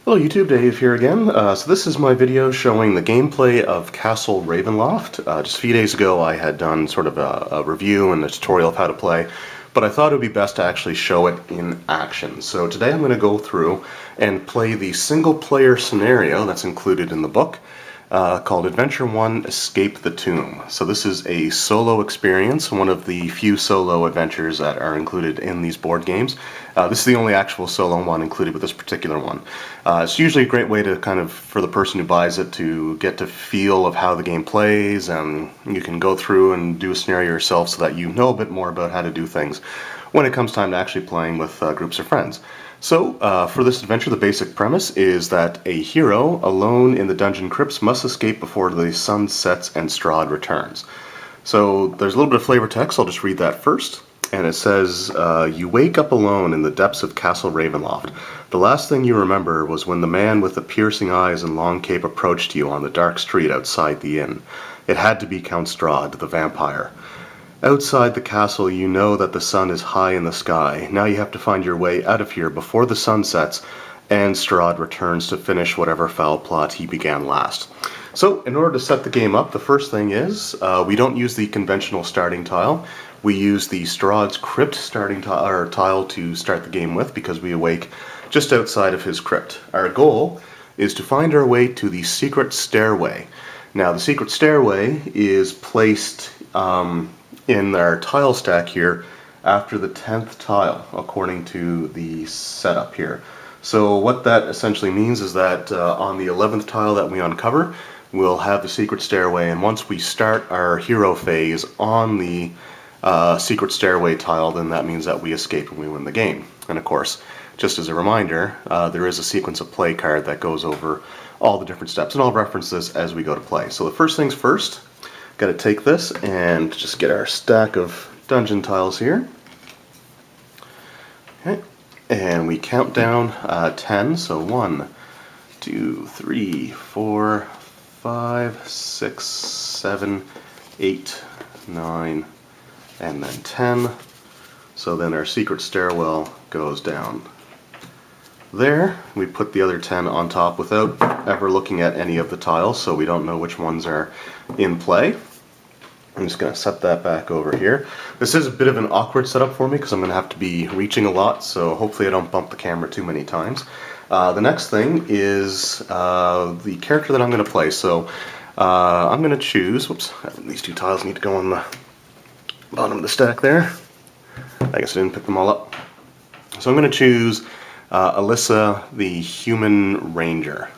Hello YouTube, Dave here again. So this is my video showing the gameplay of Castle Ravenloft. Just a few days ago I had done sort of a review and a tutorial of how to play, but I thought it would be best to actually show it in action. So today I'm going to go through and play the single player scenario that's included in the book, called Adventure 1 Escape the Tomb. So this is a solo experience, one of the few solo adventures that are included in these board games. This is the only actual solo one included with this particular one. It's usually a great way to for the person who buys it to get the feel of how the game plays, and you can go through and do a scenario yourself so that you know a bit more about how to do things when it comes time to actually playing with groups of friends. So, for this adventure, the basic premise is that a hero, alone in the dungeon crypts, must escape before the sun sets and Strahd returns. So, there's a little bit of flavor text, I'll just read that first. And it says, you wake up alone in the depths of Castle Ravenloft. The last thing you remember was when the man with the piercing eyes and long cape approached you on the dark street outside the inn. It had to be Count Strahd, the vampire. Outside the castle, you know that the sun is high in the sky. Now you have to find your way out of here before the sun sets and Strahd returns to finish whatever foul plot he began last. So, in order to set the game up, the first thing is, we don't use the conventional starting tile. We use the Strahd's Crypt starting tile to start the game with, because we awake just outside of his crypt. Our goal is to find our way to the secret stairway. Now, the secret stairway is placed in our tile stack here after the 10th tile, according to the setup here. So what that essentially means is that on the 11th tile that we uncover, we'll have the secret stairway, and once we start our hero phase on the secret stairway tile, then that means that we escape and we win the game. And of course, just as a reminder, there is a sequence of play card that goes over all the different steps, and I'll reference this as we go to play. So the first things first, got to take this and just get our stack of dungeon tiles here. Okay, and we count down 10, so 1, 2, 3, 4, 5, 6, 7, 8, 9, and then 10. So then our secret stairwell goes down there. We put the other 10 on top without ever looking at any of the tiles, so we don't know which ones are in play. I'm just going to set that back over here. This is a bit of an awkward setup for me because I'm going to have to be reaching a lot, so hopefully I don't bump the camera too many times. The next thing is the character that I'm going to play. So I'm going to choose, whoops, these two tiles need to go on the bottom of the stack there. I guess I didn't pick them all up. So I'm going to choose Alyssa, the Human Ranger.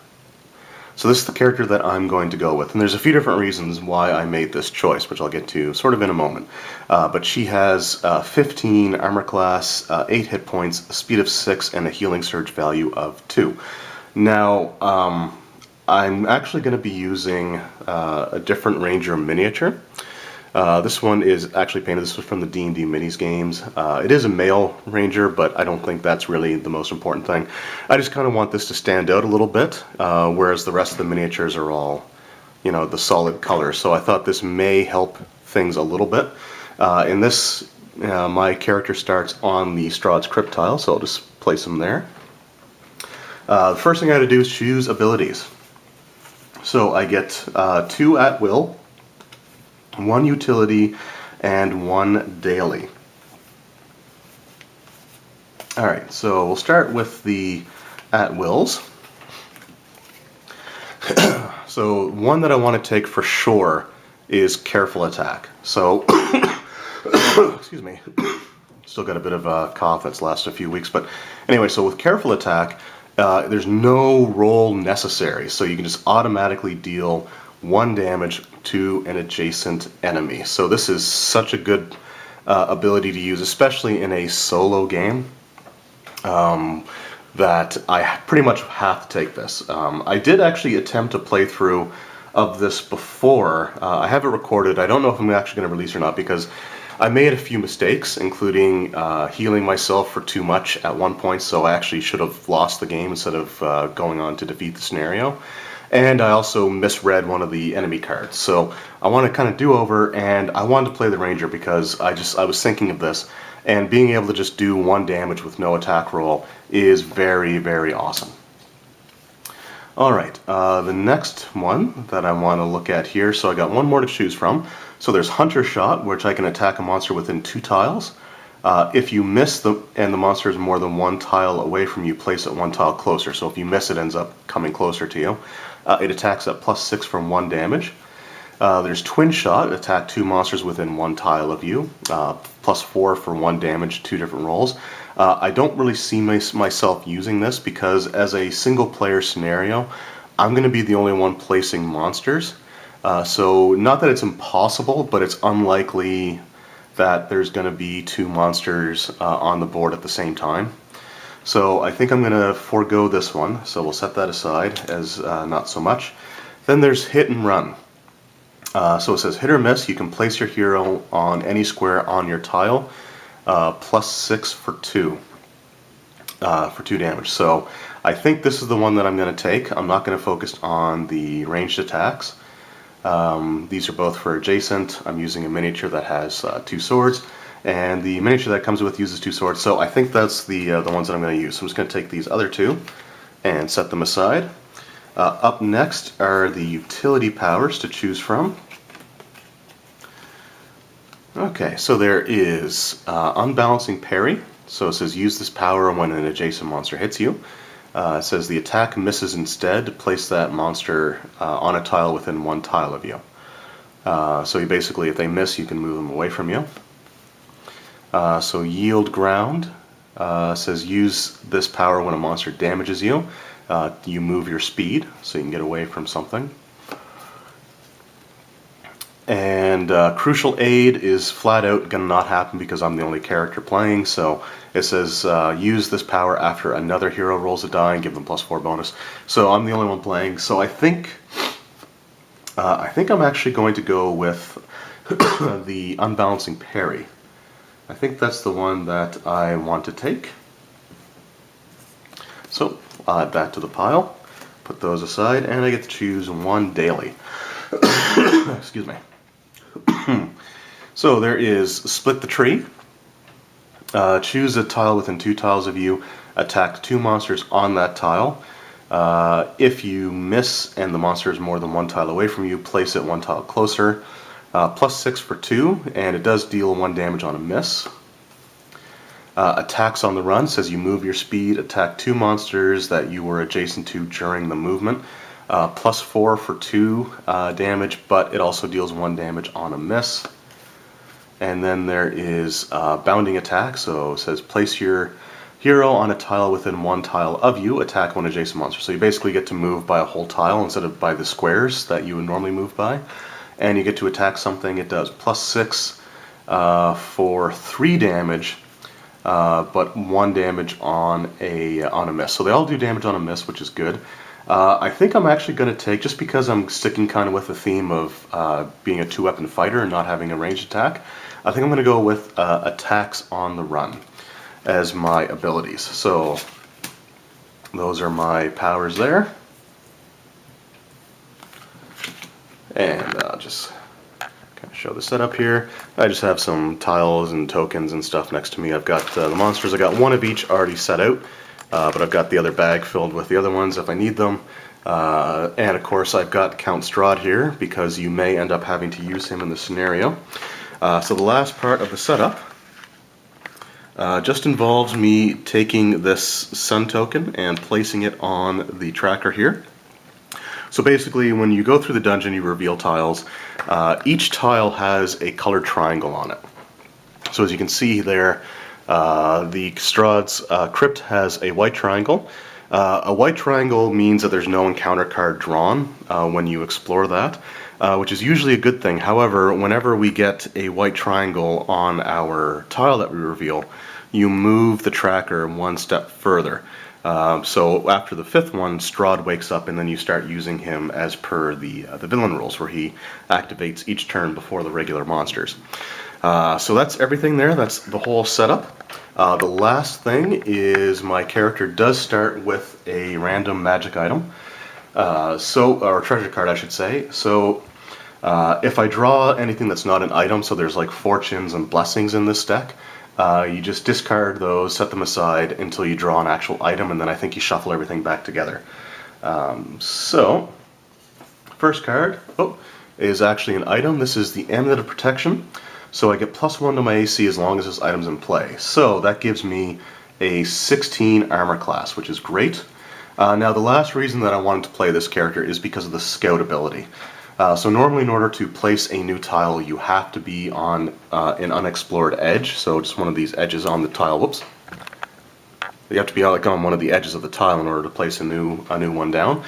So this is the character that I'm going to go with, and there's a few different reasons why I made this choice, which I'll get to sort of in a moment. But she has 15 armor class, 8 hit points, a speed of 6, and a healing surge value of 2. Now, I'm actually going to be using a different Ranger miniature. This one is actually painted. This was from the D&D Minis games. It is a male ranger, but I don't think that's really the most important thing. I just kind of want this to stand out a little bit, whereas the rest of the miniatures are all, you know, the solid colors. So I thought this may help things a little bit. In this, my character starts on the Strahd's Crypt tile, so I'll just place him there. The first thing I got to do is choose abilities. So I get 2 at will, 1 utility, and 1 daily. Alright, so we'll start with the at-wills. So one that I want to take for sure is careful attack. So, excuse me, still got a bit of a cough that's lasted a few weeks, but anyway, so with careful attack, there's no roll necessary, so you can just automatically deal 1 damage to an adjacent enemy. So this is such a good ability to use, especially in a solo game, that I pretty much have to take this. I did actually attempt a playthrough of this before. I have it recorded. I don't know if I'm actually going to release or not, because I made a few mistakes, including healing myself for too much at one point, so I actually should have lost the game instead of going on to defeat the scenario. And I also misread one of the enemy cards. So I want to kind of do over, and I wanted to play the Ranger because I was thinking of this, and being able to just do 1 damage with no attack roll is very, very awesome. Alright, the next one that I want to look at here, so I got one more to choose from. So there's Hunter Shot, which I can attack a monster within 2 tiles. If you miss and the monster is more than 1 tile away from you, place it 1 tile closer. So if you miss, it ends up coming closer to you. It attacks at +6 from 1 damage. There's Twin Shot, attack 2 monsters within 1 tile of you, +4 for 1 damage, 2 different rolls. I don't really see myself using this because as a single player scenario, I'm going to be the only one placing monsters. So not that it's impossible, but it's unlikely that there's going to be 2 monsters on the board at the same time. So I think I'm going to forego this one, so we'll set that aside as not so much. Then there's Hit and Run. So it says hit or miss, you can place your hero on any square on your tile, +6 for 2 damage. So I think this is the one that I'm going to take. I'm not going to focus on the ranged attacks. These are both for adjacent. I'm using a miniature that has 2 swords, and the miniature that comes with uses 2 swords. So I think that's the ones that I'm going to use. So I'm just going to take these other 2 and set them aside. Up next are the utility powers to choose from. Okay, so there is Unbalancing Parry. So it says use this power when an adjacent monster hits you. It says the attack misses instead. Place that monster on a tile within 1 tile of you. So you basically, if they miss, you can move them away from you. So Yield Ground says use this power when a monster damages you. You move your speed, so you can get away from something. And Crucial Aid is flat out going to not happen because I'm the only character playing, so it says use this power after another hero rolls a die and give them +4 bonus. So I'm the only one playing, so I think I'm actually going to go with the Unbalancing Parry. I think that's the one that I want to take. So I'll add that to the pile, put those aside, and I get to choose 1 daily. Excuse me. So there is Split the Tree. Choose a tile within 2 tiles of you, attack 2 monsters on that tile. If you miss and the monster is more than 1 tile away from you, place it 1 tile closer. +6 for 2, and it does deal 1 damage on a miss. Attacks on the Run says you move your speed, attack 2 monsters that you were adjacent to during the movement. +4 for 2 damage, but it also deals 1 damage on a miss. And then there is Bounding Attack, so it says place your hero on a tile within 1 tile of you, attack 1 adjacent monster. So you basically get to move by a whole tile instead of by the squares that you would normally move by. And you get to attack something. It does +6 for 3 damage, but 1 damage on a miss. So they all do damage on a miss, which is good. I think I'm actually going to take, just because I'm sticking kind of with the theme of being a 2-weapon fighter and not having a ranged attack, I think I'm going to go with attacks on the run as my abilities. So those are my powers there. And I'll just kind of show the setup here. I just have some tiles and tokens and stuff next to me. I've got the monsters. I got 1 of each already set out. But I've got the other bag filled with the other ones if I need them. And of course I've got Count Strahd here because you may end up having to use him in the scenario. So the last part of the setup just involves me taking this sun token and placing it on the tracker here. So basically when you go through the dungeon you reveal tiles. Each tile has a colored triangle on it. So as you can see there, the Strahd's crypt has a white triangle. A white triangle means that there's no encounter card drawn when you explore that, which is usually a good thing. However, whenever we get a white triangle on our tile that we reveal, you move the tracker 1 step further. So after the 5th one, Strahd wakes up and then you start using him as per the villain rules, where he activates each turn before the regular monsters. So that's everything there. That's the whole setup. The last thing is my character does start with a random magic item, or treasure card I should say. So if I draw anything that's not an item, so there's like fortunes and blessings in this deck, you just discard those, set them aside until you draw an actual item, and then I think you shuffle everything back together. So, first card is actually an item. This is the Amulet of Protection. So I get +1 to my AC as long as this item's in play. So that gives me a 16 armor class, which is great. Now the last reason that I wanted to play this character is because of the scout ability. So normally in order to place a new tile, you have to be on an unexplored edge. So just one of these edges on the tile. Whoops. You have to be like on one of the edges of the tile in order to place a new one down.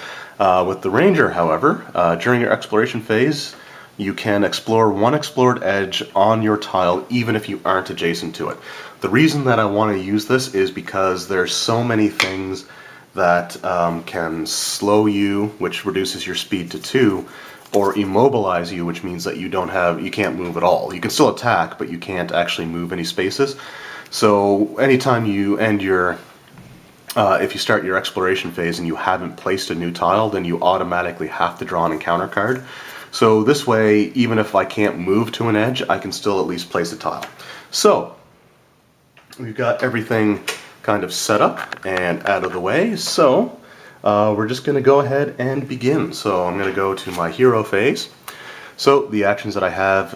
With the Ranger, however, during your exploration phase, you can explore one explored edge on your tile even if you aren't adjacent to it. The reason that I want to use this is because there's so many things that can slow you, which reduces your speed to 2, or immobilize you, which means that you can't move at all. You can still attack, but you can't actually move any spaces. So anytime you end your if you start your exploration phase and you haven't placed a new tile, then you automatically have to draw an encounter card. So this way, even if I can't move to an edge, I can still at least place a tile. So we've got everything kind of set up and out of the way. So we're just going to go ahead and begin. So I'm going to go to my hero phase. So the actions that I have,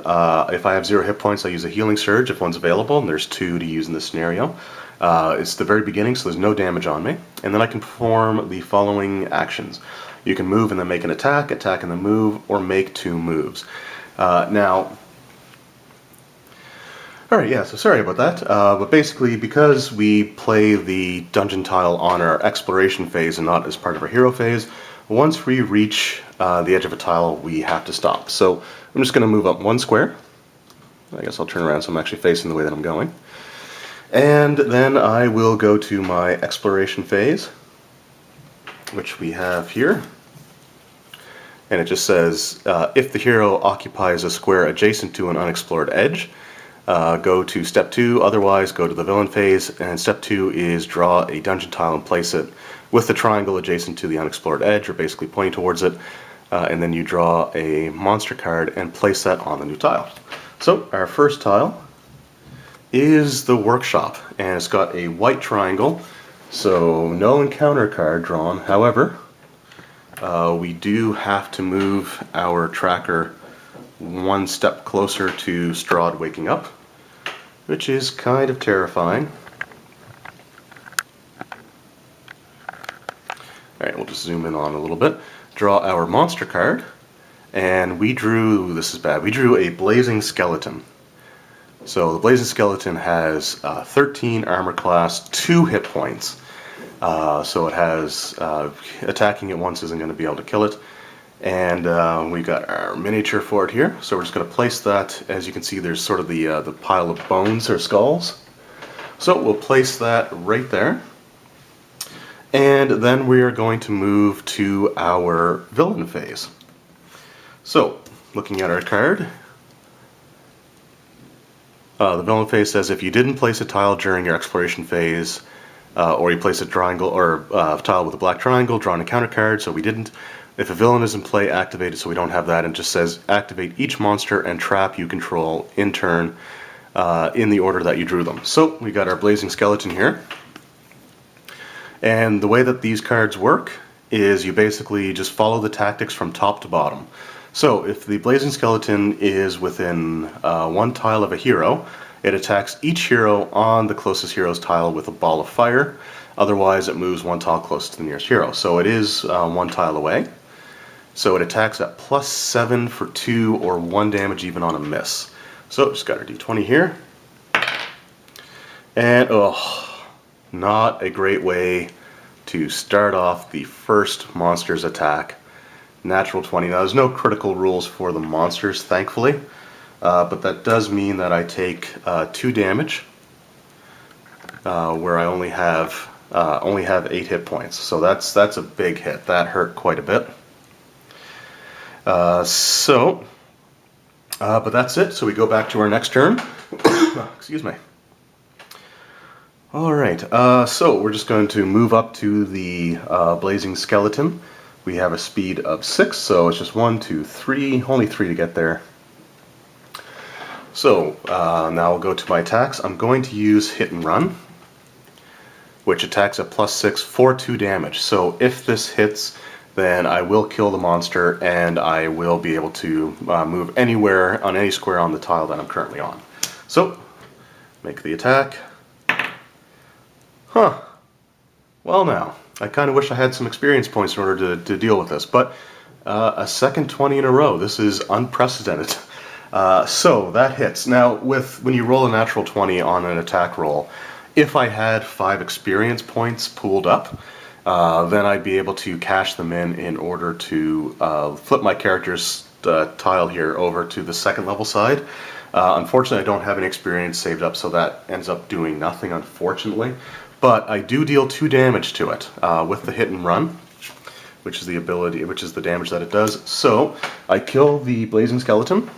if I have 0 hit points, I use a healing surge if one's available, and there's 2 to use in this scenario. It's the very beginning, so there's no damage on me. And then I can perform the following actions. You can move and then make an attack, attack and then move, or make 2 moves. Alright, yeah, so sorry about that. But basically, because we play the dungeon tile on our exploration phase and not as part of our hero phase, once we reach the edge of a tile, we have to stop. So I'm just going to move up 1 square. I guess I'll turn around so I'm actually facing the way that I'm going. And then I will go to my exploration phase, which we have here. And it just says, if the hero occupies a square adjacent to an unexplored edge, go to step 2, otherwise go to the villain phase, and step 2 is draw a dungeon tile and place it with the triangle adjacent to the unexplored edge, or basically pointing towards it, and then you draw a monster card and place that on the new tile. So our first tile is the Workshop, and it's got a white triangle, so no encounter card drawn. However, we do have to move our tracker 1 step closer to Strahd waking up, which is kind of terrifying. Alright, we'll just zoom in on a little bit. Draw our monster card, and we drew, this is bad, we drew a Blazing Skeleton. So the Blazing Skeleton has 13 armor class, 2 hit points. So it has, attacking it once isn't going to be able to kill it. And we got our miniature for it here. So we're just going to place that. As you can see, there's sort of the pile of bones or skulls. So we'll place that right there. And then we are going to move to our villain phase. So, looking at our card, the villain phase says if you didn't place a tile during your exploration phase, or you place a triangle or tile with a black triangle, draw an encounter card, so we didn't. If a villain is in play, activate it, so we don't have that, and it just says activate each monster and trap you control in turn in the order that you drew them. So we got our Blazing Skeleton here. And the way that these cards work is you basically just follow the tactics from top to bottom. So if the Blazing Skeleton is within 1 tile of a hero, it attacks each hero on the closest hero's tile with a ball of fire. Otherwise it moves 1 tile close to the nearest hero. So it is 1 tile away. So it attacks at +7 for 2 or 1 damage even on a miss. So just got our d20 here. And not a great way to start off the first monster's attack. Natural 20. Now there's no critical rules for the monsters, thankfully, but that does mean that I take 2 damage, where I only have 8 hit points. So that's a big hit. That hurt quite a bit. But that's it. So we go back to our next turn. Excuse me. Alright, so we're just going to move up to the Blazing Skeleton. We have a speed of 6, so it's just 1, 2, 3, only 3 to get there. So now I'll go to my attacks. I'm going to use Hit and Run. which attacks at +6 for 2 damage. So if this hits, then I will kill the monster, and I will be able to move anywhere on any square on the tile that I'm currently on. So, make the attack. Huh. Well now, I kind of wish I had some experience points in order to deal with this, but a second 20 in a row. This is unprecedented. So that hits. Now, when you roll a natural 20 on an attack roll, if I had 5 experience points pooled up, then I'd be able to cash them in order to flip my character's tile here over to the second level side. Unfortunately, I don't have any experience saved up, so that ends up doing nothing, unfortunately. But I do deal 2 damage to it with the hit and run, which is the damage that it does. So I kill the blazing skeleton.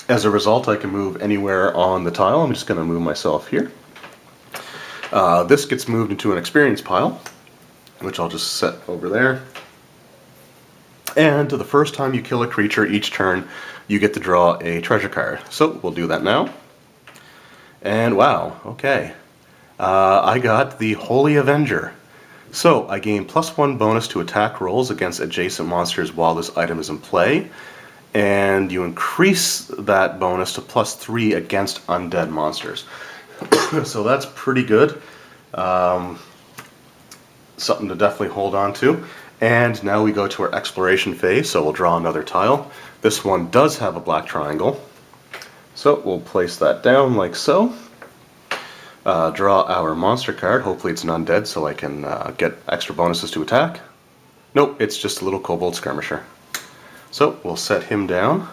As a result, I can move anywhere on the tile. I'm just going to move myself here. This gets moved into an experience pile, which I'll just set over there. And the first time you kill a creature each turn, you get to draw a treasure card. So we'll do that now. And wow, okay. I got the Holy Avenger. So I gain +1 bonus to attack rolls against adjacent monsters while this item is in play. And you increase that bonus to +3 against undead monsters. So that's pretty good. Something to definitely hold on to. And now we go to our exploration phase, so we'll draw another tile. This one does have a black triangle. So we'll place that down like so. Draw our monster card. Hopefully it's an undead so I can get extra bonuses to attack. Nope, it's just a little kobold skirmisher. So we'll set him down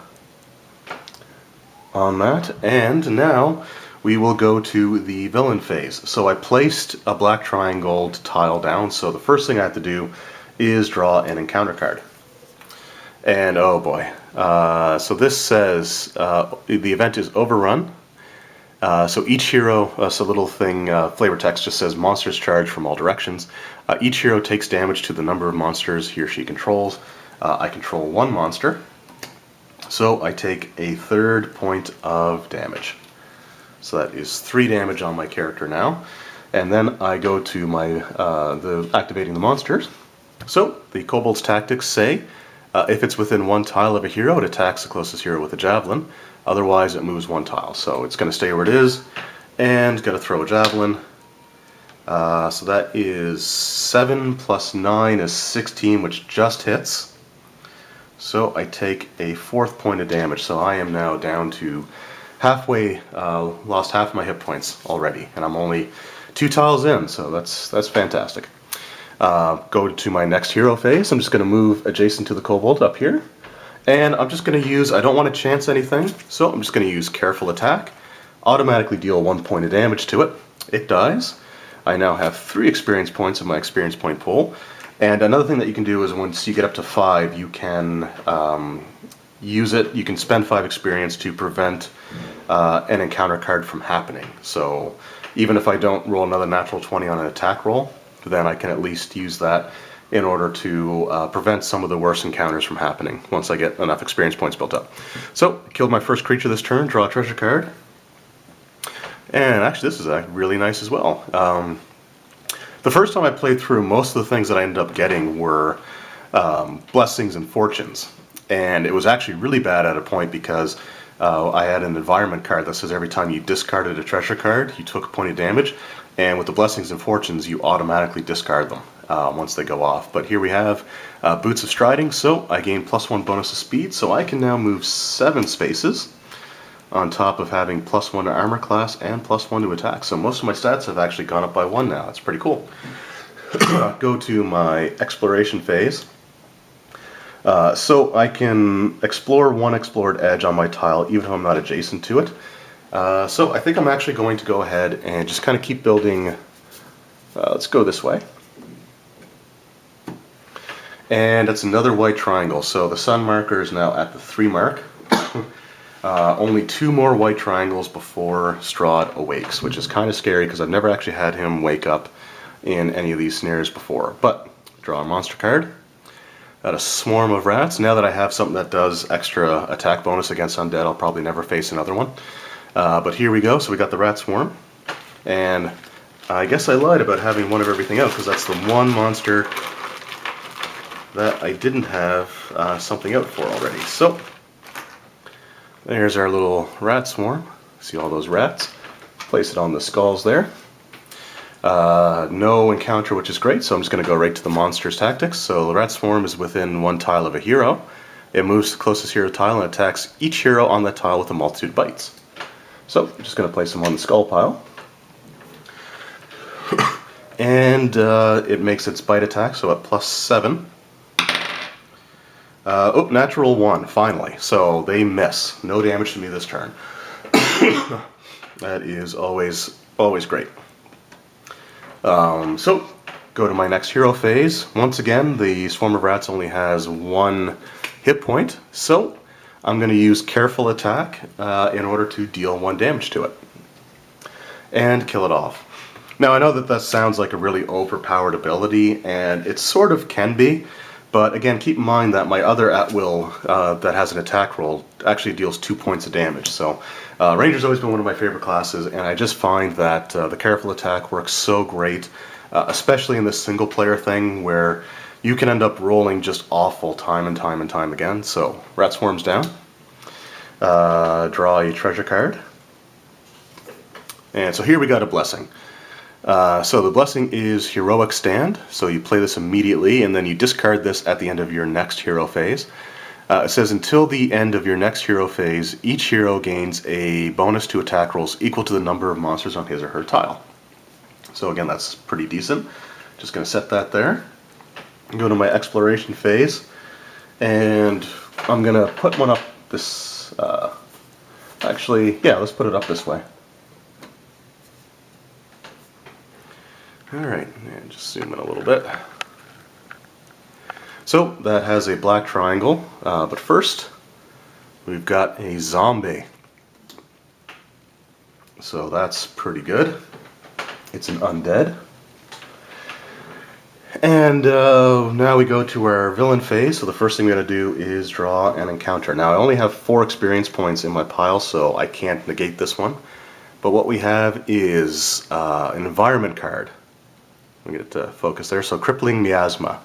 on that, and now we will go to the villain phase. So I placed a black triangle tile down, so the first thing I have to do is draw an encounter card. And oh boy, so this says the event is overrun. So each hero, so little thing, flavor text just says monsters charge from all directions. Each hero takes damage to the number of monsters he or she controls. I control 1 monster, so I take a 3rd point of damage. So that is 3 damage on my character now. And then I go to my activating the monsters. So the Kobold's tactics say if it's within 1 tile of a hero, it attacks the closest hero with a javelin. Otherwise, it moves 1 tile. So it's going to stay where it is, and got to throw a javelin. So that is 7 plus 9 is 16, which just hits. So I take a 4th point of damage. So I am now down to halfway, lost half my hit points already, and I'm only 2 tiles in. So that's fantastic. Go to my next hero phase. I'm just going to move adjacent to the kobold up here. And I'm just going to use, I don't want to chance anything, so I'm just going to use Careful Attack. Automatically deal 1 point of damage to it. It dies. I now have 3 experience points in my experience point pool. And another thing that you can do is once you get up to 5, you can use it, you can spend 5 experience to prevent an encounter card from happening. So even if I don't roll another natural 20 on an attack roll, then I can at least use that in order to prevent some of the worst encounters from happening once I get enough experience points built up. So, killed my first creature this turn, draw a treasure card. And actually this is really nice as well. The first time I played through, most of the things that I ended up getting were blessings and fortunes. And it was actually really bad at a point because I had an environment card that says every time you discarded a treasure card, you took a point of damage. And with the blessings and fortunes, you automatically discard them once they go off. But here we have Boots of Striding, so I gain +1 bonus of speed, so I can now move 7 spaces on top of having +1 to armor class and +1 to attack. So most of my stats have actually gone up by 1 now. That's pretty cool. Go to my exploration phase. So I can explore 1 explored edge on my tile even if I'm not adjacent to it. So I think I'm actually going to go ahead and just kind of keep building. Let's go this way. And it's another white triangle. So the sun marker is now at the 3 mark. Only 2 more white triangles before Strahd awakes, which is kind of scary because I've never actually had him wake up in any of these scenarios before. But draw a monster card. Got a swarm of rats. Now that I have something that does extra attack bonus against undead, I'll probably never face another one. But here we go. So we got the rat swarm, and I guess I lied about having one of everything out, because that's the one monster that I didn't have something out for already. So, there's our little rat swarm. See all those rats? Place it on the skulls there. No encounter, which is great, so I'm just going to go right to the monster's tactics. So the rat swarm is within one tile of a hero. It moves to the closest hero tile and attacks each hero on that tile with a multitude of bites. So I'm just going to place them on the skull pile. And it makes its bite attack, so at +7. Oh, natural 1, finally. So they miss. No damage to me this turn. That is always great. So, go to my next hero phase. Once again, the swarm of rats only has 1 hit point, so I'm going to use careful attack in order to deal 1 damage to it. And kill it off. Now, I know that sounds like a really overpowered ability, and it sort of can be, but again, keep in mind that my other at-will that has an attack roll actually deals 2 points of damage. So Ranger's always been one of my favorite classes, and I just find that the careful attack works so great, especially in this single-player thing where you can end up rolling just awful time and time and time again. So Rat Swarm's down. Draw a treasure card. And so here we got a blessing. So the blessing is Heroic Stand, so you play this immediately and then you discard this at the end of your next hero phase. It says until the end of your next hero phase, each hero gains a bonus to attack rolls equal to the number of monsters on his or her tile. So again, that's pretty decent. Just going to set that there. Go to my exploration phase, and I'm going to put one up this, actually, yeah, let's put it up this way. Alright, and just zoom in a little bit. So, that has a black triangle, but first, we've got a zombie. So that's pretty good. It's an undead. And now we go to our villain phase, so the first thing we're going to do is draw an encounter. Now I only have 4 experience points in my pile, so I can't negate this one. But what we have is an environment card. Let me get it to focus there. So Crippling Miasma.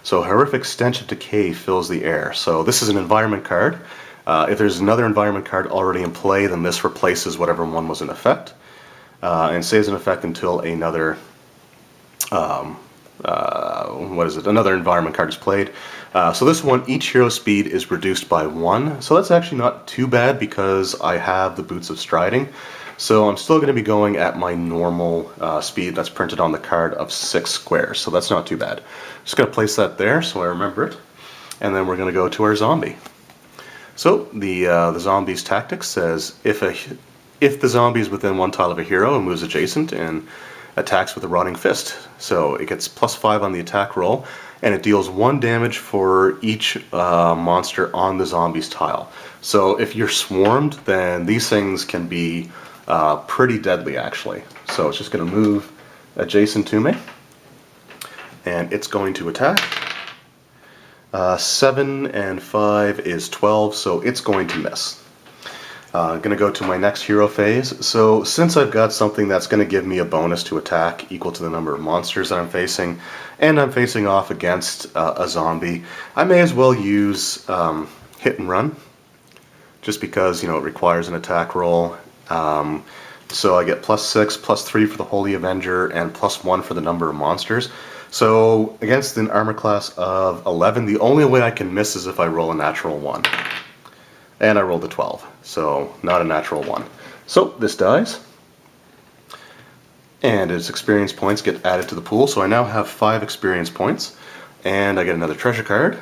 So Horrific Stench of Decay fills the air. So this is an environment card. If there's another environment card already in play, then this replaces whatever one was in effect. And stays in effect until another another environment card is played. So this one, each hero speed is reduced by 1. So that's actually not too bad because I have the Boots of Striding. So I'm still going to be going at my normal speed that's printed on the card of 6 squares. So that's not too bad. Just going to place that there so I remember it. And then we're going to go to our zombie. So the zombie's tactics says if the zombie is within 1 tile of a hero and moves adjacent and attacks with a Rotting Fist. So it gets +5 on the attack roll, and it deals 1 damage for each monster on the zombie's tile. So if you're swarmed, then these things can be pretty deadly actually. So it's just going to move adjacent to me, and it's going to attack. 7 and 5 is 12, so it's going to miss. I'm going to go to my next hero phase. So since I've got something that's going to give me a bonus to attack equal to the number of monsters that I'm facing, and I'm facing off against a zombie, I may as well use Hit and Run, just because, you know, it requires an attack roll. So I get +6, +3 for the Holy Avenger, and +1 for the number of monsters. So against an armor class of 11, the only way I can miss is if I roll a natural 1. And I rolled a 12, so not a natural 1. So this dies, and its experience points get added to the pool, so I now have 5 experience points, and I get another treasure card.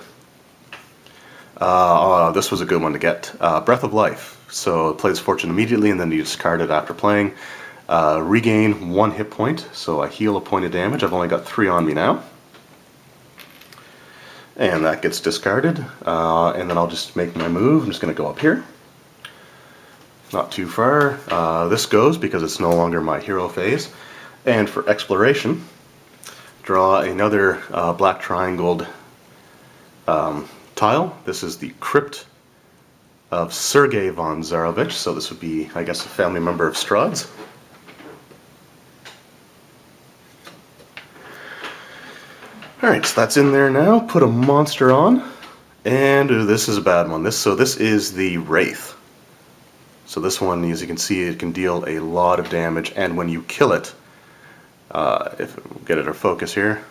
This was a good one to get. Breath of Life. So it plays Fortune immediately, and then you discard it after playing. Regain 1 hit point, so I heal a point of damage. I've only got 3 on me now. And that gets discarded, and then I'll just make my move. I'm just going to go up here. Not too far. This goes because it's no longer my hero phase. And for exploration, draw another black triangled tile. This is the Crypt of Sergei von Zarovich, so this would be, I guess, a family member of Strahd's. Alright, so that's in there now. Put a monster on. And this is a bad one. This is the Wraith. So this one, as you can see, it can deal a lot of damage, and when you kill it, if we'll get it our focus here.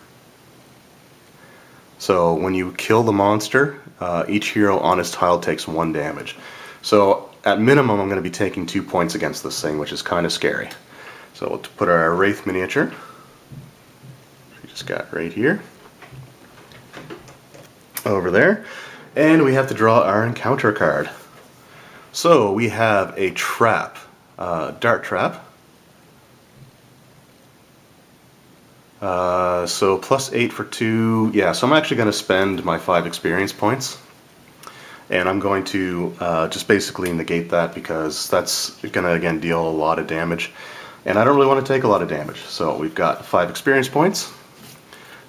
So when you kill the monster, each hero on his tile takes 1 damage. So at minimum, I'm going to be taking 2 points against this thing, which is kind of scary. So we'll put our Wraith miniature. We just got right here. Over there. And we have to draw our encounter card. So we have a trap, dart trap. So +8 for 2. Yeah, so I'm actually going to spend my 5 experience points. And I'm going to just basically negate that because that's going to, again, deal a lot of damage. And I don't really want to take a lot of damage. So we've got 5 experience points.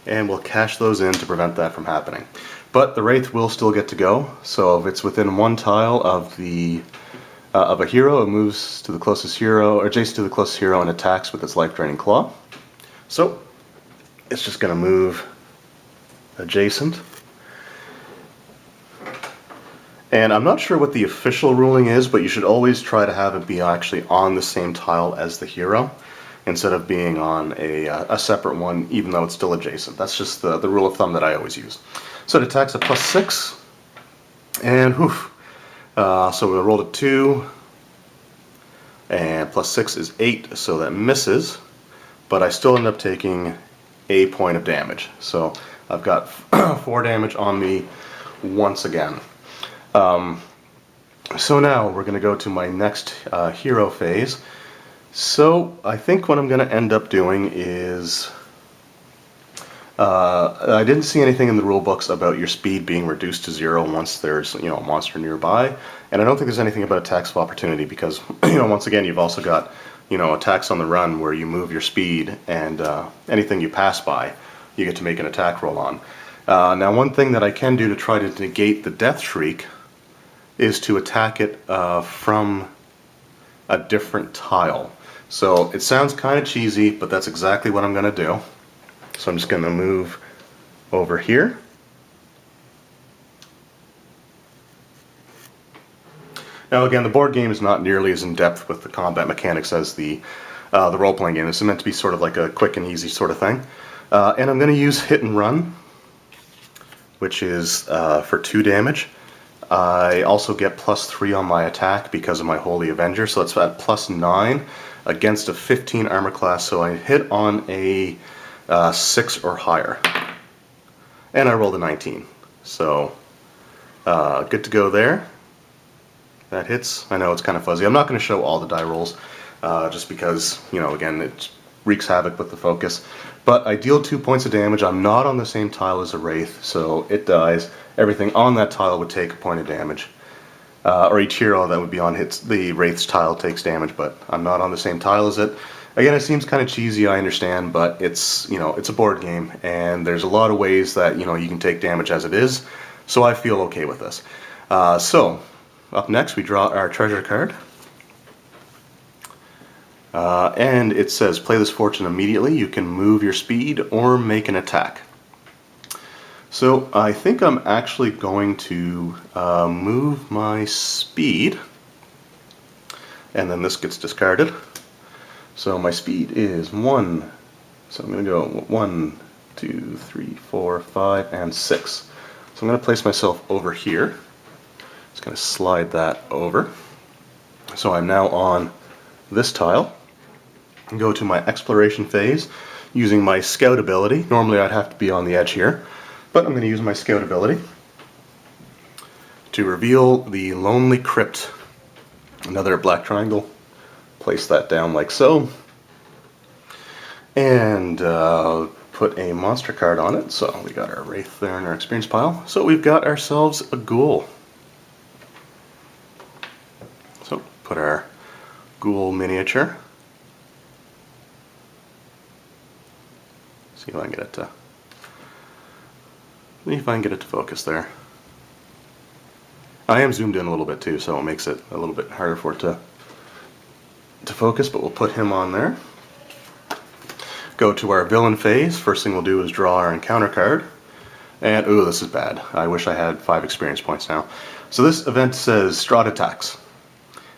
And we'll cash those in to prevent that from happening. But the Wraith will still get to go. So if it's within 1 tile of a hero, it moves to the closest hero, or adjacent to the closest hero, and attacks with its life-draining claw. So it's just going to move adjacent. And I'm not sure what the official ruling is, but you should always try to have it be actually on the same tile as the hero, instead of being on a separate one, even though it's still adjacent. That's just the rule of thumb that I always use. So it attacks at +6, and whew. So we rolled a 2, and +6 is 8, so that misses, but I still end up taking a point of damage. So I've got 4 damage on me once again. So now we're going to go to my next hero phase. So I think what I'm going to end up doing is, I didn't see anything in the rule books about your speed being reduced to 0 once there's, a monster nearby, and I don't think there's anything about attacks of opportunity because, once again, you've also got, attacks on the run where you move your speed, and anything you pass by, you get to make an attack roll on. Now, one thing that I can do to try to negate the Death Shriek is to attack it from a different tile. So it sounds kind of cheesy, but that's exactly what I'm going to do. So I'm just going to move over here. Now again, the board game is not nearly as in-depth with the combat mechanics as the role-playing game. This is meant to be sort of like a quick and easy sort of thing. And I'm going to use Hit and Run, which is for 2 damage. I also get +3 on my attack because of my Holy Avenger, so that's at +9 against a 15 armor class, so I hit on a 6 or higher. And I rolled a 19. So, good to go there. That hits. I know it's kind of fuzzy. I'm not going to show all the die rolls, just because, again, it wreaks havoc with the focus. But I deal 2 points of damage. I'm not on the same tile as a Wraith, so it dies. Everything on that tile would take a point of damage. Or each hero that would be on the Wraith's tile takes damage, but I'm not on the same tile as it. Again, it seems kind of cheesy, I understand, but it's, it's a board game, and there's a lot of ways that, you can take damage as it is, so I feel okay with this. So, up next we draw our treasure card. And it says, play this fortune immediately. You can move your speed or make an attack. So I think I'm actually going to move my speed, and then this gets discarded. So my speed is 1, so I'm going to go 1, 2, 3, 4, 5, and 6. So I'm going to place myself over here. Just going to slide that over. So I'm now on this tile. And go to my exploration phase using my scout ability. Normally I'd have to be on the edge here, but I'm going to use my scout ability to reveal the Lonely Crypt. Another black triangle. Place that down like so. And put a monster card on it. So we got our Wraith there in our experience pile. So we've got ourselves a ghoul. So put our ghoul miniature. See if I can get it to. See if I can get it to focus there. I am zoomed in a little bit too, so it makes it a little bit harder for it to focus. But we'll put him on there. go to our villain phase. First thing we'll do is draw our encounter card. And, ooh, this is bad. I wish I had 5 experience points now. So this event says Strahd attacks.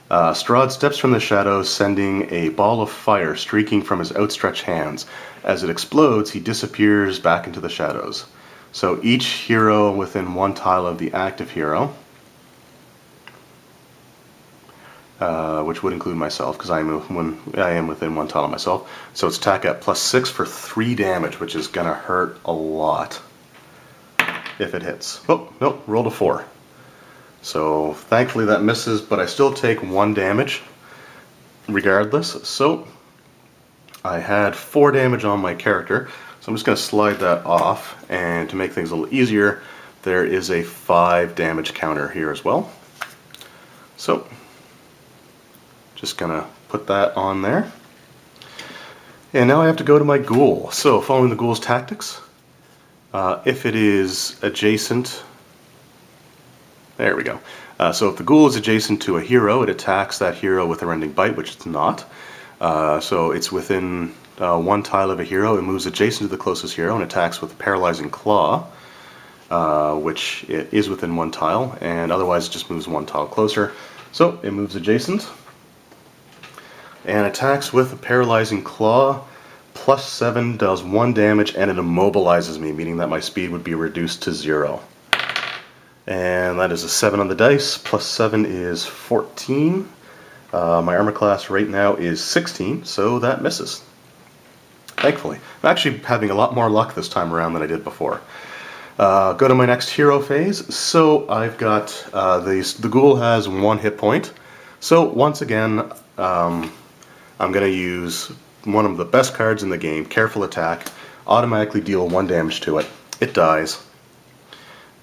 Strahd steps from the shadows, sending a ball of fire streaking from his outstretched hands. As it explodes, he disappears back into the shadows. So each hero within 1 tile of the active hero, which would include myself, because I am within 1 tile of myself. So it's attack at +6 for 3 damage, which is going to hurt a lot if it hits. Oh, nope, rolled a 4. So thankfully that misses, but I still take 1 damage regardless. So I had 4 damage on my character, so I'm just going to slide that off, and to make things a little easier, there is a 5 damage counter here as well. So just going to put that on there. And now I have to go to my ghoul. So following the ghoul's tactics, if it is adjacent, there we go. So if the ghoul is adjacent to a hero, it attacks that hero with a rending bite, which it's not. So it's within 1 tile of a hero, it moves adjacent to the closest hero and attacks with a paralyzing claw, which it is within 1 tile, and otherwise it just moves 1 tile closer. So it moves adjacent and attacks with a paralyzing claw. +7 does 1 damage, and it immobilizes me, meaning that my speed would be reduced to 0. And that is a 7 on the dice. +7 is 14. My armor class right now is 16, so that misses. Thankfully. I'm actually having a lot more luck this time around than I did before. Go to my next hero phase. So I've got the ghoul has 1 hit point. So once again, I'm going to use one of the best cards in the game, Careful Attack, automatically deal 1 damage to it. It dies.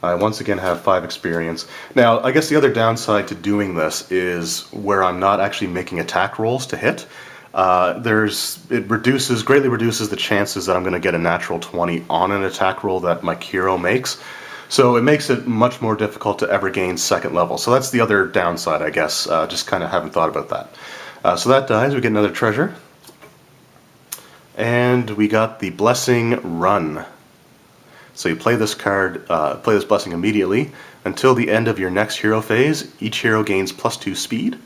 I once again have 5 experience. Now, I guess the other downside to doing this is where I'm not actually making attack rolls to hit. It greatly reduces the chances that I'm going to get a natural 20 on an attack roll that my hero makes. So it makes it much more difficult to ever gain 2nd level. So that's the other downside, I guess. Just kind of haven't thought about that. So that dies. We get another treasure. And we got the Blessing Run. So you play this card, play this blessing immediately until the end of your next hero phase. Each hero gains +2 speed,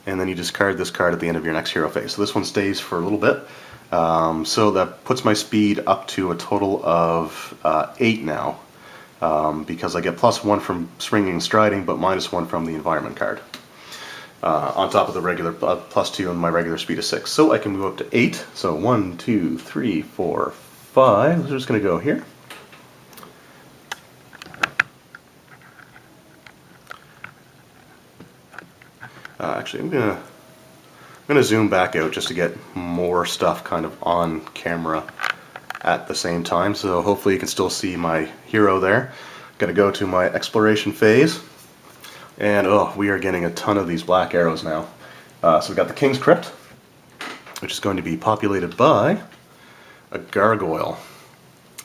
and then you discard this card at the end of your next hero phase. So this one stays for a little bit. So that puts my speed up to a total of 8 now, because I get +1 from springing and striding, but -1 from the environment card. On top of the regular +2 and my regular speed of 6. So I can move up to 8. So 1, 2, 3, 4, 5. We're just going to go here. Actually, I'm gonna zoom back out just to get more stuff kind of on camera at the same time. So hopefully you can still see my hero there. Gonna go to my exploration phase, and oh, we are getting a ton of these black arrows now. So we've got the King's Crypt, which is going to be populated by a gargoyle.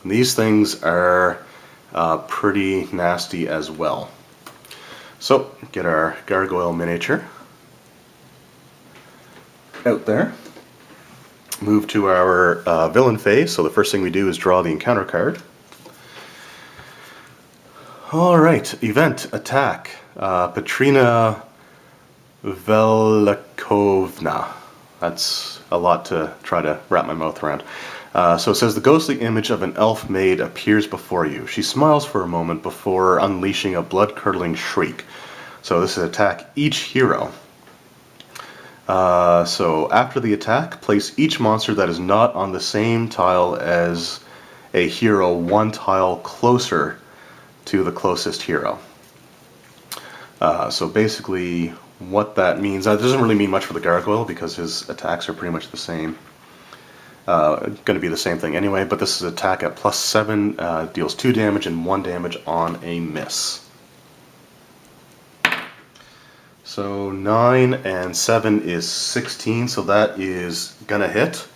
And these things are pretty nasty as well. So get our gargoyle miniature out there. Move to our villain phase. So the first thing we do is draw the encounter card. Alright, event, attack. Petrina Velikovna. That's a lot to try to wrap my mouth around. So it says, the ghostly image of an elf maid appears before you. She smiles for a moment before unleashing a blood-curdling shriek. So this is attack each hero. So after the attack, place each monster that is not on the same tile as a hero 1 tile closer to the closest hero. So basically what that means, that doesn't really mean much for the gargoyle because his attacks are pretty much the same. Going to be the same thing anyway, but this is attack at +7, deals 2 damage and 1 damage on a miss. So 9 and 7 is 16, so that is gonna hit.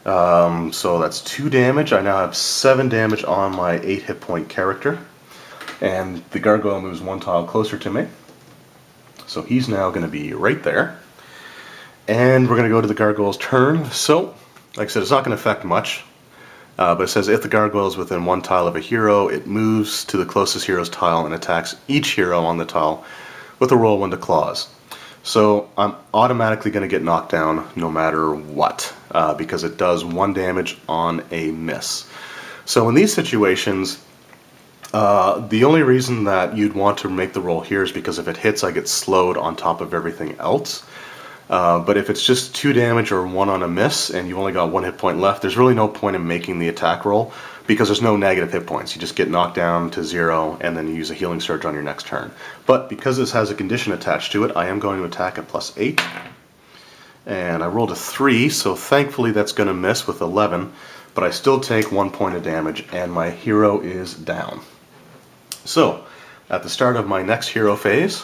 So that's 2 damage. I now have 7 damage on my 8 hit point character. And the gargoyle moves 1 tile closer to me. So he's now gonna be right there. And we're gonna go to the gargoyle's turn. So Like I said, it's not going to affect much, but it says if the gargoyle is within one tile of a hero, it moves to the closest hero's tile and attacks each hero on the tile with a roll 1 to claws. So I'm automatically going to get knocked down no matter what, because it does 1 damage on a miss. So in these situations, the only reason that you'd want to make the roll here is because if it hits, I get slowed on top of everything else. But if it's just 2 damage or 1 on a miss and you've only got 1 hit point left, there's really no point in making the attack roll because there's no negative hit points. You just get knocked down to 0 and then you use a healing surge on your next turn. But because this has a condition attached to it, I am going to attack at +8. And I rolled a 3, so thankfully that's going to miss with 11, but I still take 1 point of damage and my hero is down. So, at the start of my next hero phase,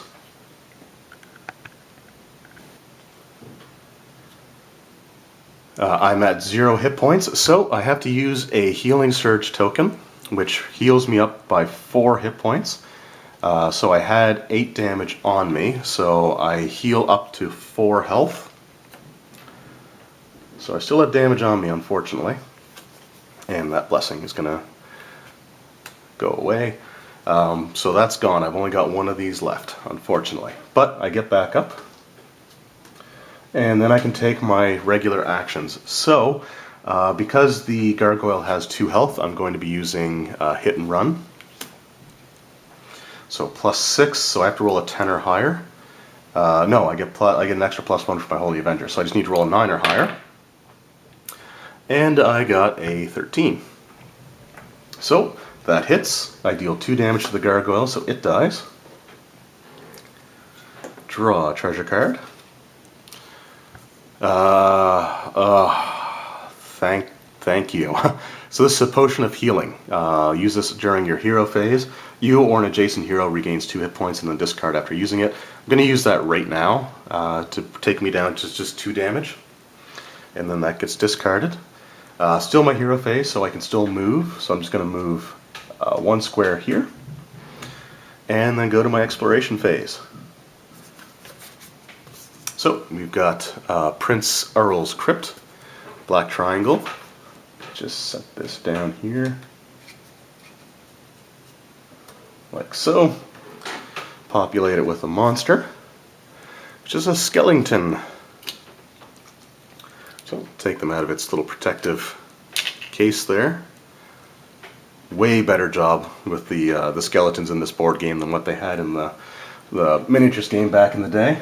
I'm at 0 hit points, so I have to use a healing surge token, which heals me up by 4 hit points. So I had 8 damage on me, so I heal up to 4 health. So I still have damage on me, unfortunately, and that blessing is going to go away. So that's gone. I've only got 1 of these left, unfortunately. But I get back up. And then I can take my regular actions. So, because the gargoyle has 2 health, I'm going to be using hit and run. So +6, so I have to roll a 10 or higher. No, I get an extra +1 for my Holy Avenger, so I just need to roll a 9 or higher. And I got a 13. So, that hits. I deal 2 damage to the gargoyle, so it dies. Draw a treasure card. Thank you. So this is a potion of healing. Use this during your hero phase. You or an adjacent hero regains 2 hit points and then discard after using it. I'm going to use that right now to take me down to just 2 damage. And then that gets discarded. Still my hero phase, so I can still move. So I'm just going to move 1 square here. And then go to my exploration phase. So we've got Prince Earl's Crypt, black triangle. Just set this down here, like so. Populate it with a monster, which is a skeleton. So take them out of its little protective case there. Way better job with the skeletons in this board game than what they had in the miniatures game back in the day.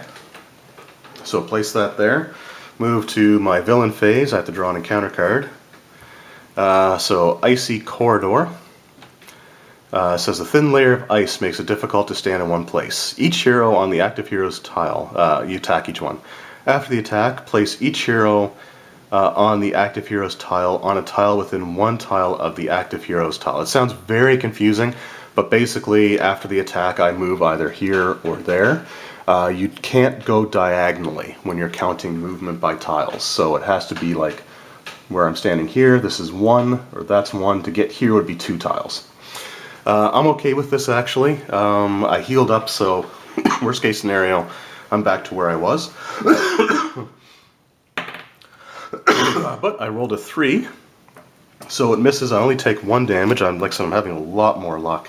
So place that there. Move to my villain phase. I have to draw an encounter card. So Icy Corridor. Says a thin layer of ice makes it difficult to stand in one place. Each hero on the active hero's tile, you attack each one. After the attack, place each hero on the active hero's tile on a tile within 1 tile of the active hero's tile. It sounds very confusing, but basically after the attack I move either here or there. You can't go diagonally when you're counting movement by tiles, so it has to be like where I'm standing here, this is 1, or that's 1, to get here would be 2 tiles. I'm okay with this actually. I healed up, so worst case scenario, I'm back to where I was. But I rolled a 3, so it misses. I only take 1 damage. Like I said, I'm having a lot more luck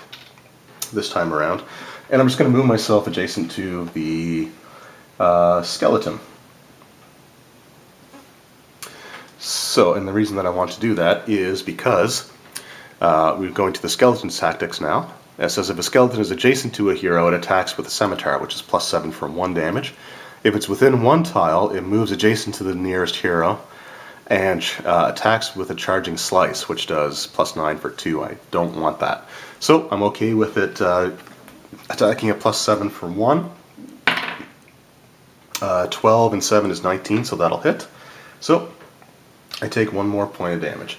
this time around. And I'm just going to move myself adjacent to the skeleton. So, and the reason that I want to do that is because we're going to the skeleton's tactics now. It says if a skeleton is adjacent to a hero, it attacks with a scimitar, which is +7 for 1 damage. If it's within 1 tile, it moves adjacent to the nearest hero and attacks with a charging slice, which does +9 for 2. I don't want that. So I'm okay with it attacking at +7 for 1. 12 and 7 is 19, so that'll hit. So I take 1 more point of damage.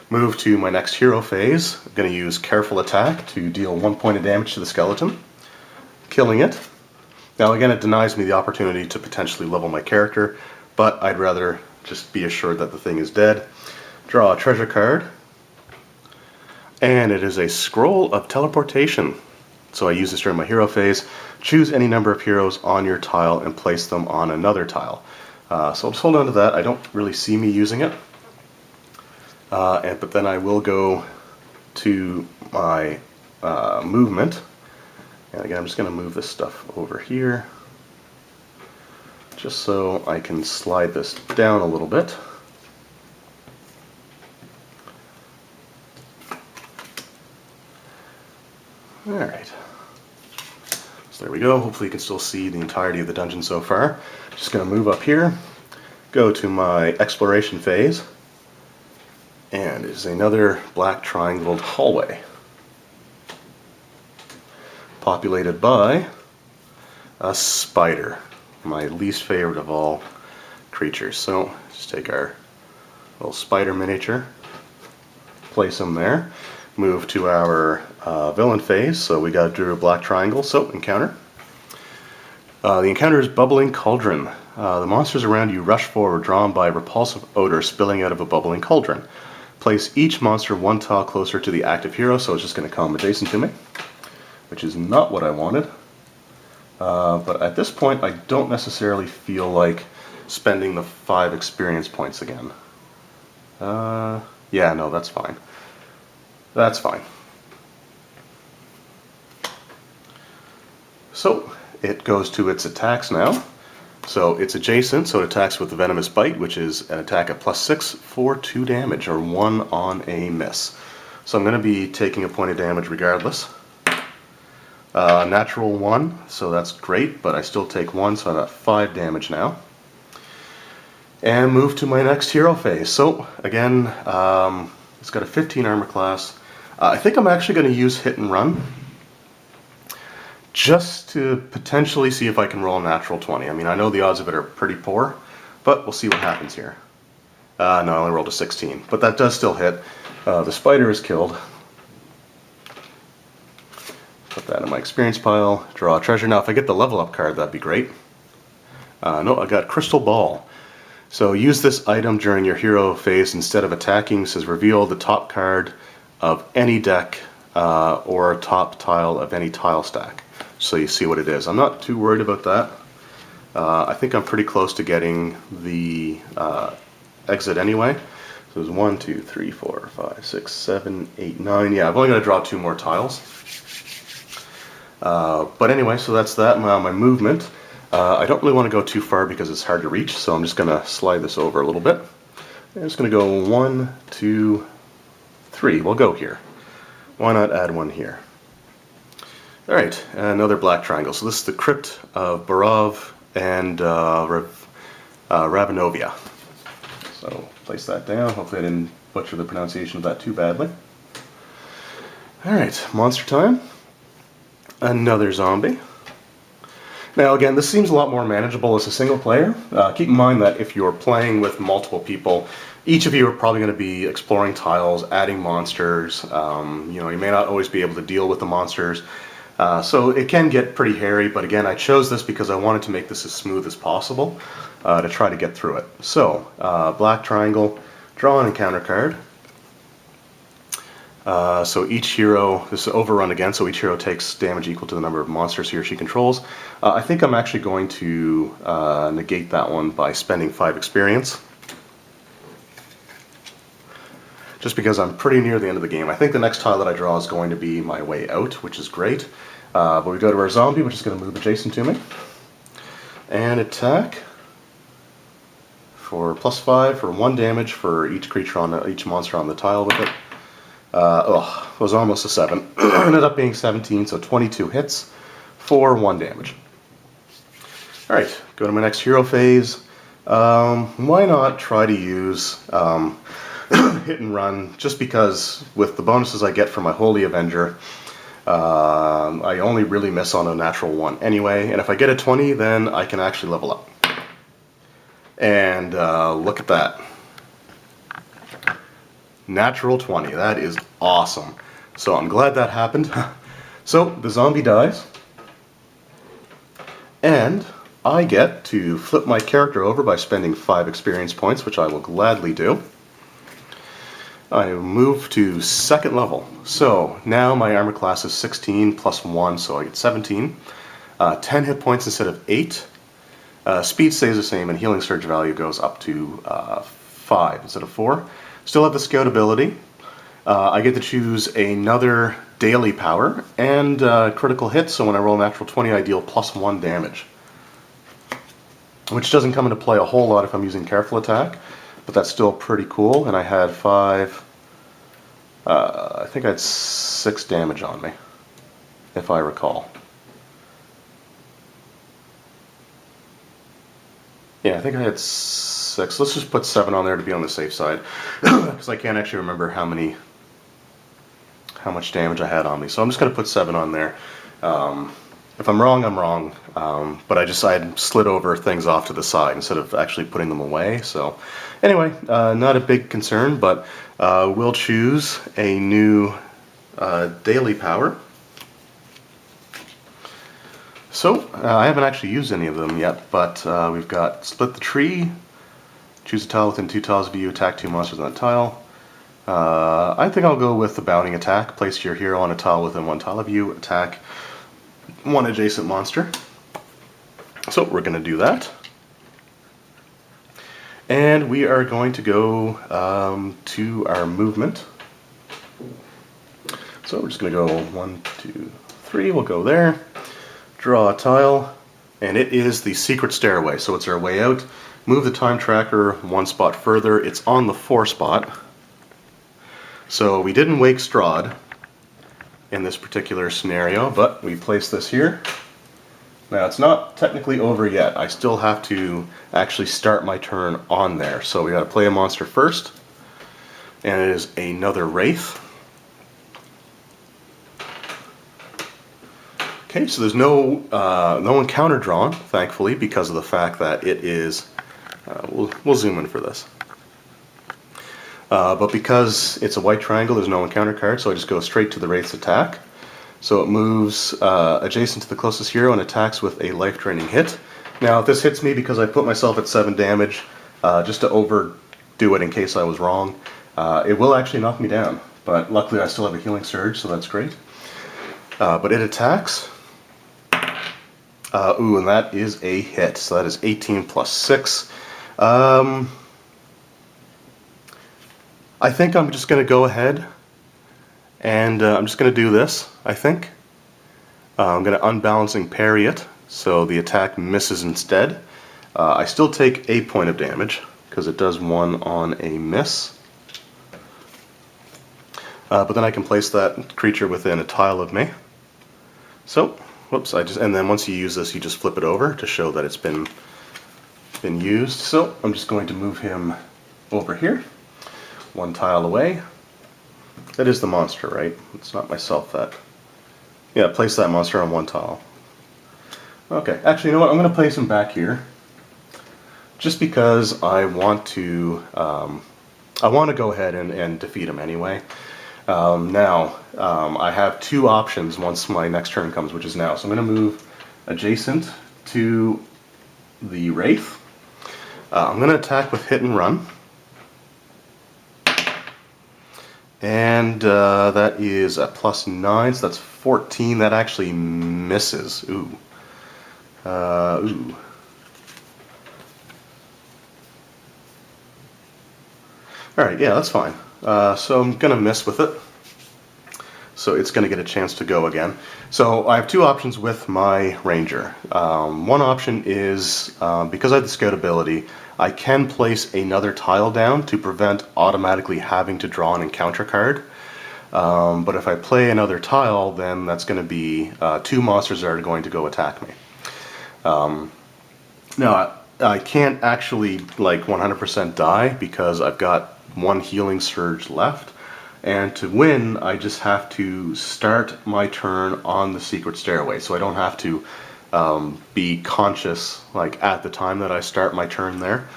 Move to my next hero phase. I'm going to use Careful Attack to deal 1 point of damage to the skeleton, killing it. Now again, it denies me the opportunity to potentially level my character, but I'd rather just be assured that the thing is dead. Draw a treasure card, and it is a Scroll of Teleportation. So I use this during my hero phase. Choose any number of heroes on your tile and place them on another tile. So I'll just hold on to that. I don't really see me using it. but then I will go to my movement. And again, I'm just going to move this stuff over here, just so I can slide this down a little bit. Alright, so there we go. Hopefully you can still see the entirety of the dungeon so far. Just going to move up here, go to my exploration phase, and it's another black triangled hallway, populated by a spider, my least favorite of all creatures. So just take our little spider miniature, place him there, move to our villain phase. So we got to do a black triangle. So encounter. The encounter is bubbling cauldron. The monsters around you rush forward, drawn by a repulsive odor spilling out of a bubbling cauldron. Place each monster one tile closer to the active hero, so it's just going to come adjacent to me, which is not what I wanted. But at this point, I don't necessarily feel like spending the 5 experience points again. Yeah, no, that's fine. That's fine. So it goes to its attacks now. So it's adjacent, so it attacks with the Venomous Bite, which is an attack at +6 for 2 damage, or 1 on a miss. So I'm going to be taking a point of damage regardless. Natural 1, so that's great, but I still take 1, so I got 5 damage now. And move to my next hero phase. So again, it's got a 15 armor class. I think I'm actually going to use hit and run, just to potentially see if I can roll a natural 20. I mean, I know the odds of it are pretty poor, but we'll see what happens here. No, I only rolled a 16, but that does still hit. The spider is killed. Put that in my experience pile, draw a treasure. Now if I get the level up card, that'd be great. No, I got Crystal Ball. So use this item during your hero phase instead of attacking. It says reveal the top card of any deck or top tile of any tile stack. So you see what it is. I'm not too worried about that. I think I'm pretty close to getting the exit anyway. So there's 1, 2, 3, 4, 5, 6, 7, 8, 9. Yeah, I've only got to draw 2 more tiles. But anyway, so that's that. My movement. I don't really want to go too far because it's hard to reach, so I'm just going to slide this over a little bit. I'm just going to go 1, 2, 3. We'll go here. Why not add 1 here? Alright, another black triangle. So this is the Crypt of Barov and Ravenovia. So place that down. Hopefully I didn't butcher the pronunciation of that too badly. Alright, monster time. Another zombie. Now again, this seems a lot more manageable as a single player. Keep in mind that if you're playing with multiple people, each of you are probably going to be exploring tiles, adding monsters. You may not always be able to deal with the monsters. So it can get pretty hairy, but again, I chose this because I wanted to make this as smooth as possible to try to get through it. So, black triangle, draw an encounter card. So each hero, this is overrun again, so each hero takes damage equal to the number of monsters he or she controls. I think I'm actually going to negate that one by spending 5 experience. Just because I'm pretty near the end of the game. I think the next tile that I draw is going to be my way out, which is great. But we go to our zombie, which is going to move adjacent to me. And attack for +5 for 1 damage for each creature on each monster on the tile with it. It was almost a 7. Ended up being 17, so 22 hits for 1 damage. Alright, go to my next hero phase. Why not try to use hit and run, just because with the bonuses I get from my Holy Avenger, I only really miss on a natural 1 anyway, and if I get a 20, then I can actually level up. And look at that. Natural 20, that is awesome. So I'm glad that happened. So the zombie dies, and I get to flip my character over by spending 5 experience points, which I will gladly do. I move to 2nd level. So now my armor class is 16 plus 1, so I get 17. 10 hit points instead of 8. Speed stays the same, and healing surge value goes up to 5 instead of 4. Still have the scout ability. I get to choose another daily power and critical hit, so when I roll a natural 20 I deal +1 damage. Which doesn't come into play a whole lot if I'm using careful attack, but that's still pretty cool. And I had 5, I think I had 6 damage on me, if I recall. Yeah, I think I had 6. Let's just put 7 on there to be on the safe side, because I can't actually remember how much damage I had on me. So I'm just going to put 7 on there. If I'm wrong, I'm wrong. But I had slid over things off to the side instead of actually putting them away. So anyway, not a big concern, but we'll choose a new daily power. So I haven't actually used any of them yet, but we've got Split the Tree, choose a tile within 2 tiles of you, attack 2 monsters on that tile. I think I'll go with the Bounding Attack. Place your hero on a tile within 1 tile of you, attack 1 adjacent monster. So we're going to do that. And we are going to go to our movement. So we're just going to go 1, 2, 3, we'll go there. Draw a tile, and it is the secret stairway, so it's our way out. Move the time tracker 1 spot further. It's on the 4 spot. So we didn't wake Strahd in this particular scenario, but we place this here. Now it's not technically over yet. I still have to actually start my turn on there. So we got to play a monster first, and it is another Wraith. Okay, so there's no encounter drawn, thankfully, because of the fact that it is. We'll zoom in for this. But because it's a white triangle, there's no encounter card, so I just go straight to the Wraith's attack. So it moves adjacent to the closest hero and attacks with a life-draining hit. Now, if this hits me because I put myself at 7 damage, just to overdo it in case I was wrong, it will actually knock me down. But luckily I still have a healing surge, so that's great. But it attacks. Ooh, and that is a hit. So that is 18 plus 6. I think I'm just going to go ahead and I'm just going to do this, I think. I'm going to unbalancing parry it, so the attack misses instead. I still take 8 point of damage, because it does 1 on a miss. But then I can place that creature within a tile of me. So, whoops, and then once you use this, you just flip it over to show that it's been used. So, I'm just going to move him over here, 1 tile away. That is the monster, right? It's not myself that... Yeah, place that monster on 1 tile. Okay, actually, you know what? I'm going to place him back here, just because I want to go ahead and defeat him anyway. Now, I have 2 options once my next turn comes, which is now. So I'm going to move adjacent to the Wraith. I'm going to attack with hit and run. And that is a +9, so that's 14. That actually misses. Ooh. Ooh. Alright, yeah, that's fine. So I'm going to miss with it. So it's going to get a chance to go again. So I have 2 options with my Ranger. One option is, because I have the Scout ability, I can place another tile down to prevent automatically having to draw an encounter card. But if I play another tile, then that's going to be 2 monsters that are going to go attack me. Now, I can't actually like 100% die because I've got 1 healing surge left. And to win, I just have to start my turn on the secret stairway. So I don't have to be conscious like at the time that I start my turn there.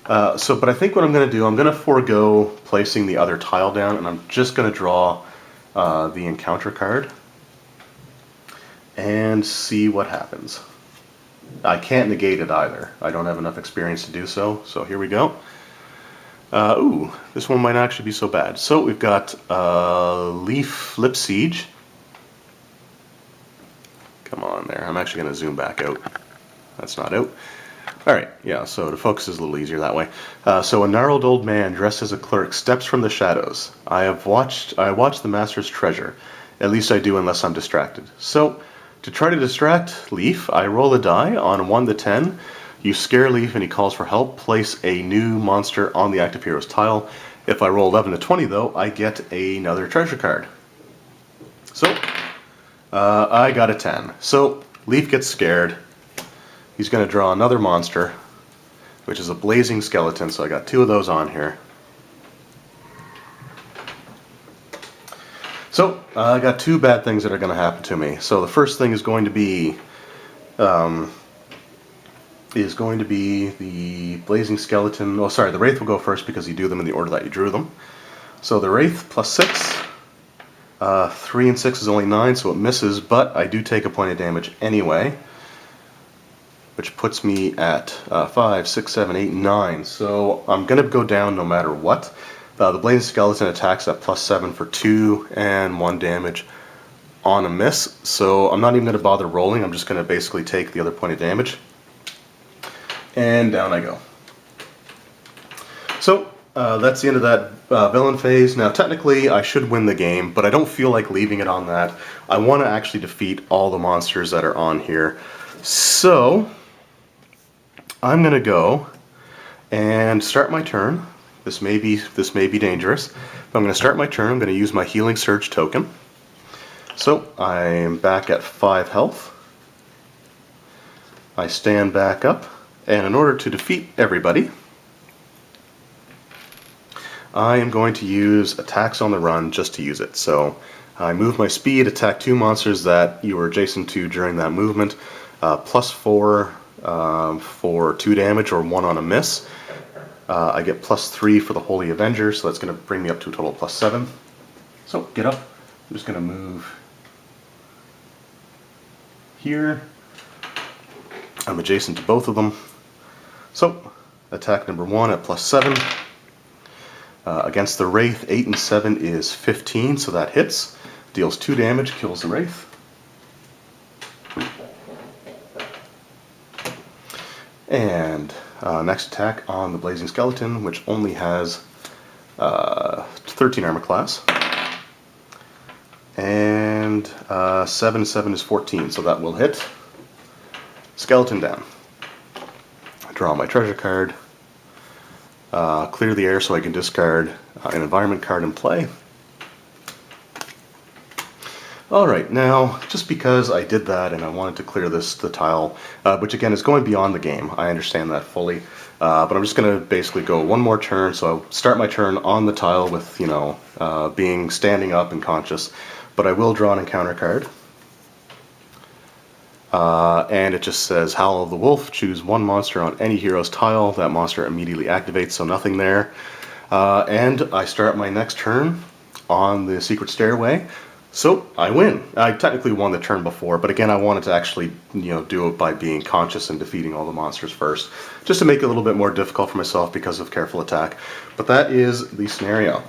But I think what I'm going to do, I'm going to forego placing the other tile down, and I'm just going to draw the encounter card and see what happens. I can't negate it either. I don't have enough experience to do so, so here we go. Ooh, this one might actually be so bad. So we've got Leaf Flip Siege. Come on there. I'm actually going to zoom back out. That's not out. Alright, yeah, so to focus is a little easier that way. So a gnarled old man dressed as a clerk steps from the shadows. I watch the master's treasure. At least I do unless I'm distracted. So, to try to distract Leaf, I roll a die on 1 to 10. You scare Leaf and he calls for help. Place a new monster on the active hero's tile. If I roll 11 to 20 though, I get another treasure card. So, I got a 10. So, Leaf gets scared. He's going to draw another monster, which is a blazing skeleton, so I got 2 of those on here. So, I got 2 bad things that are going to happen to me. So the first thing is going to be the blazing skeleton. Oh, sorry, the Wraith will go first because you do them in the order that you drew them. So the Wraith plus 6. 3 and 6 is only 9, so it misses, but I do take a point of damage anyway, which puts me at 5, 6, 7, 8, 9. So I'm going to go down no matter what. The blazing skeleton attacks at plus 7 for 2 and 1 damage on a miss. So I'm not even going to bother rolling. I'm just going to basically take the other point of damage. And down I go. So that's the end of that villain phase. Now technically I should win the game, but I don't feel like leaving it on that. I want to actually defeat all the monsters that are on here. So I'm going to go and start my turn. This may be dangerous, but I'm going to start my turn. I'm going to use my Healing Surge token. So I'm back at 5 health. I stand back up, and in order to defeat everybody, I am going to use attacks on the run just to use it. So I move my speed, attack 2 monsters that you were adjacent to during that movement, plus 4 for 2 damage or 1 on a miss. I get plus 3 for the Holy Avenger, so that's going to bring me up to a total of plus 7. So, get up. I'm just going to move here. I'm adjacent to both of them. So, attack number 1 at plus 7. Against the Wraith, 8 and 7 is 15, so that hits. Deals 2 damage, kills the Wraith. And next attack on the Blazing Skeleton, which only has 13 armor class. And 7 is 14, so that will hit. Skeleton down. I draw my treasure card. Clear the air so I can discard an environment card in play. Alright, now, just because I did that and I wanted to clear the tile, which again is going beyond the game, I understand that fully, but I'm just going to basically go one more turn, so I'll start my turn on the tile with, standing up and conscious, but I will draw an encounter card. And it just says Howl of the Wolf, choose 1 monster on any hero's tile, that monster immediately activates, so nothing there. And I start my next turn on the Secret Stairway. So, I win. I technically won the turn before, but again I wanted to actually, do it by being conscious and defeating all the monsters first, just to make it a little bit more difficult for myself because of careful attack. But that is the scenario.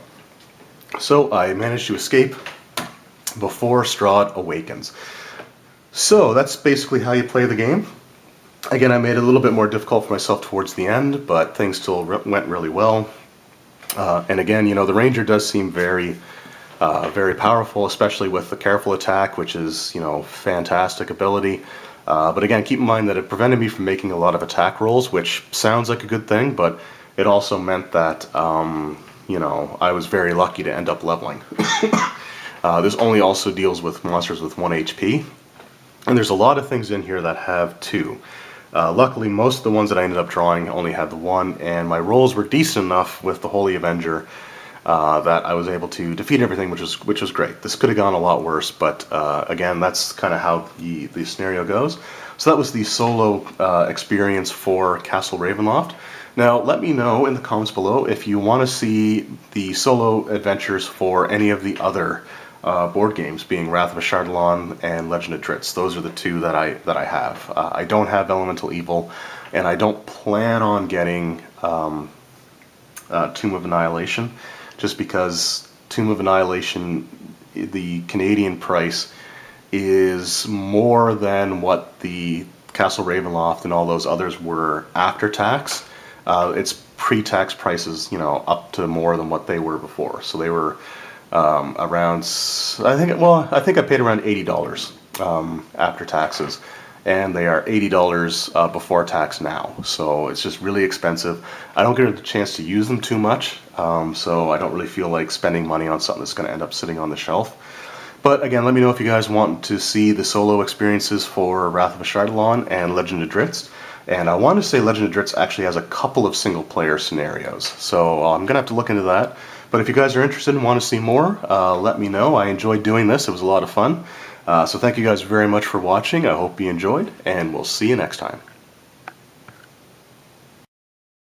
So, I managed to escape before Strahd awakens. So, that's basically how you play the game. Again, I made it a little bit more difficult for myself towards the end, but things still went really well. And again, the Ranger does seem very powerful, especially with the careful attack, which is, fantastic ability. But again, keep in mind that it prevented me from making a lot of attack rolls, which sounds like a good thing, but it also meant that, I was very lucky to end up leveling. This only also deals with monsters with 1 HP, and there's a lot of things in here that have 2. Luckily, most of the ones that I ended up drawing only had the 1, and my rolls were decent enough with the Holy Avenger that I was able to defeat everything, which was great. This could have gone a lot worse, but again, that's kind of how the scenario goes. So that was the solo experience for Castle Ravenloft. Now, let me know in the comments below if you want to see the solo adventures for any of the other board games, being Wrath of Ashardalon and Legend of Drizzt. Those are the 2 that I have. I don't have Elemental Evil, and I don't plan on getting Tomb of Annihilation, just because Tomb of Annihilation, the Canadian price, is more than what the Castle Ravenloft and all those others were after tax, it's pre-tax prices, you know, up to more than what they were before. So they were around, I think I paid around $80 after taxes, and they are $80 before tax now. So it's just really expensive. I don't get a chance to use them too much, so I don't really feel like spending money on something that's going to end up sitting on the shelf. But again, let me know if you guys want to see the solo experiences for Wrath of Ashardalon and Legend of Dritz. And I want to say Legend of Dritz actually has a couple of single player scenarios, so I'm going to have to look into that. But if you guys are interested and want to see more, let me know. I enjoyed doing this. It was a lot of fun. So thank you guys very much for watching. I hope you enjoyed, and we'll see you next time.